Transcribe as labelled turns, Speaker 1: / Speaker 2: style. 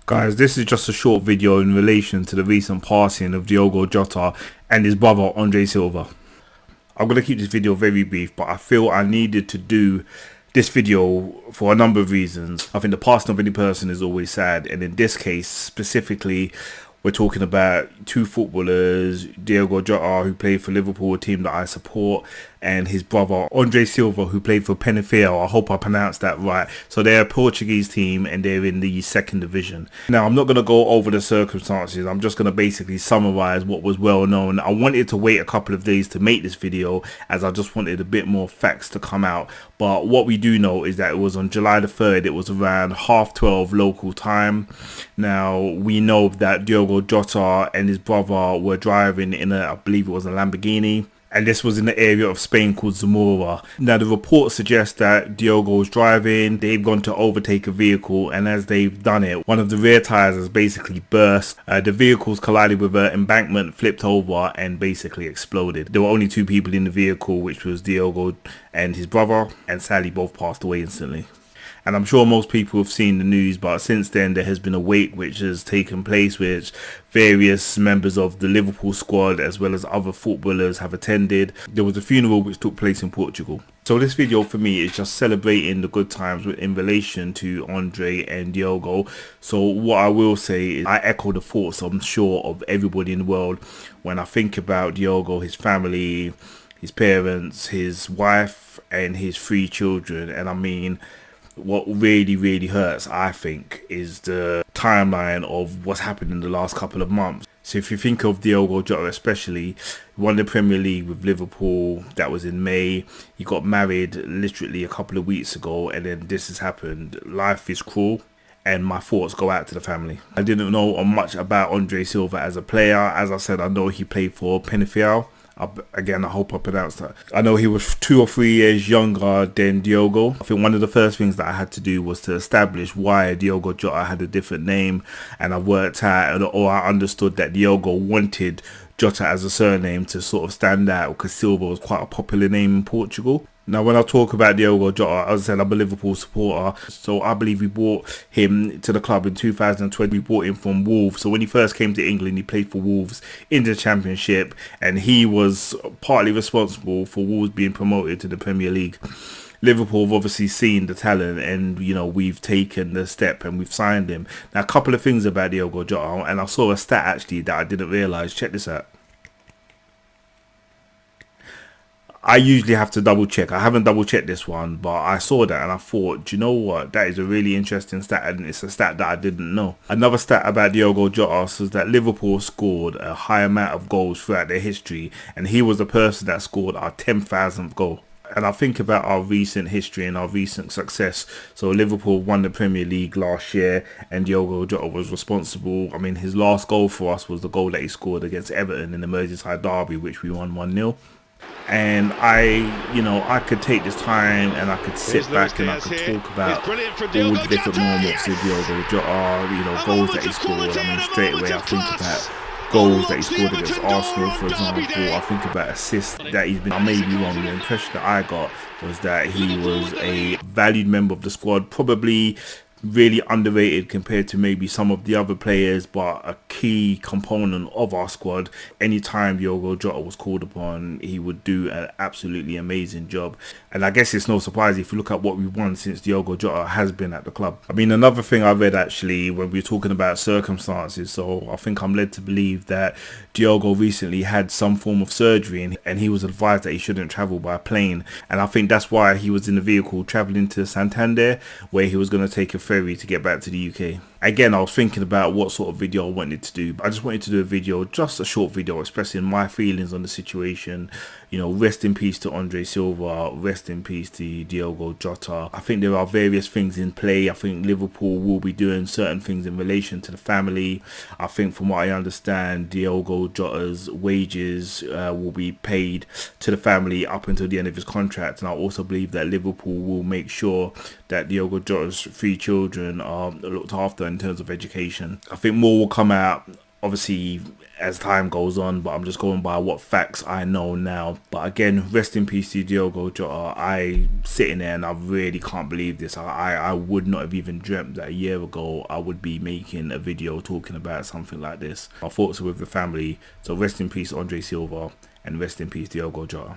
Speaker 1: Guys, this is just a short video in relation to the recent passing of Diogo Jota and his brother Andre Silva. I'm going to keep this video very brief, but I feel I needed to do this video for a number of reasons. I think the passing of any person is always sad, and in this case specifically, we're talking about two footballers, Diogo Jota, who played for Liverpool, a team that I support, and his brother Andre Silva, who played for Penafiel. I hope I pronounced that right. So they're a Portuguese team and they're in the second division. Now, I'm not going to go over the circumstances. I'm just going to basically summarize what was well known. I wanted to wait a couple of days to make this video, as I just wanted a bit more facts to come out. But what we do know is that it was on July the 3rd. It was around 12:30 local time. Now, we know that Diogo Jota and his brother were driving in I believe it was a Lamborghini. And this was in the area of Spain called Zamora. Now, the report suggests that Diogo was driving. They've gone to overtake a vehicle, and as they've done it, one of the rear tires has basically burst. The vehicles collided with an embankment, flipped over, and basically exploded. There were only two people in the vehicle, which was Diogo and his brother, and sadly both passed away instantly. And I'm sure most people have seen the news, but since then there has been a wake which has taken place, which various members of the Liverpool squad as well as other footballers have attended. There was a funeral which took place in Portugal. So this video for me is just celebrating the good times in relation to Andre and Diogo. So what I will say is I echo the thoughts, I'm sure, of everybody in the world when I think about Diogo, his family, his parents, his wife and his 3 children. And I mean, what really hurts, I think, is the timeline of what's happened in the last couple of months. So if you think of Diogo Jota especially, he won the Premier League with Liverpool, that was in May. He got married literally a couple of weeks ago, and then this has happened. Life is cruel, and my thoughts go out to the family. I didn't know much about Andre Silva as a player. As I said, I know he played for Penafiel. Again, I hope I pronounced that. I know he was 2 or 3 years younger than Diogo. I think one of the first things that I had to do was to establish why Diogo Jota had a different name, and I worked out, or I understood that Diogo wanted Jota as a surname to sort of stand out because Silva was quite a popular name in Portugal. Now, when I talk about Diogo Jota, as I said, I'm a Liverpool supporter, so I believe we bought him to the club in 2020. We bought him from Wolves. So when he first came to England, he played for Wolves in the Championship, and he was partly responsible for Wolves being promoted to the Premier League. Liverpool have obviously seen the talent, and you know, we've taken the step and we've signed him. Now, a couple of things about Diogo Jota, and I saw a stat actually that I didn't realise. Check this out. I usually have to double check. I haven't double checked this one, but I saw that and I thought, do you know what? That is a really interesting stat, and it's a stat that I didn't know. Another stat about Diogo Jota says that Liverpool scored a high amount of goals throughout their history, and he was the person that scored our 10,000th goal. And I think about our recent history and our recent success. So Liverpool won the Premier League last year, and Diogo Jota was responsible. I mean, his last goal for us was the goal that he scored against Everton in the Merseyside derby, which we won 1-0. And I could take this time and I could sit back and I could talk about all the different moments of Diogo Jota, goals that he scored. I mean, straight away I think about goals that he scored against Arsenal, for example. I think about assists that he's been. I may be wrong. The impression that I got was that he was a valued member of the squad, probably really underrated compared to maybe some of the other players, but a key component of our squad. Anytime Diogo Jota was called upon, he would do an absolutely amazing job. And I guess it's no surprise if you look at what we've won since Diogo Jota has been at the club. I mean, another thing I read actually when we were talking about circumstances, so I think I'm led to believe that Diogo recently had some form of surgery, and he was advised that he shouldn't travel by plane. And I think that's why he was in the vehicle traveling to Santander, where he was going to take a ferry to get back to the UK. Again, I was thinking about what sort of video I wanted to do. I just wanted to do a video, just a short video expressing my feelings on the situation. Rest in peace to Andre Silva, rest in peace to Diogo Jota. I think there are various things in play. I think Liverpool will be doing certain things in relation to the family. I think from what I understand, Diogo Jota's wages will be paid to the family up until the end of his contract. And I also believe that Liverpool will make sure that Diogo Jota's 3 children are looked after in terms of education. I think more will come out obviously as time goes on, but I'm just going by what facts I know now. But again, rest in peace to Diogo Jota. I sitting there and I really can't believe this. I would not have even dreamt that a year ago I would be making a video talking about something like this. Our thoughts are with the family. So rest in peace Andre Silva, and rest in peace Diogo Jota.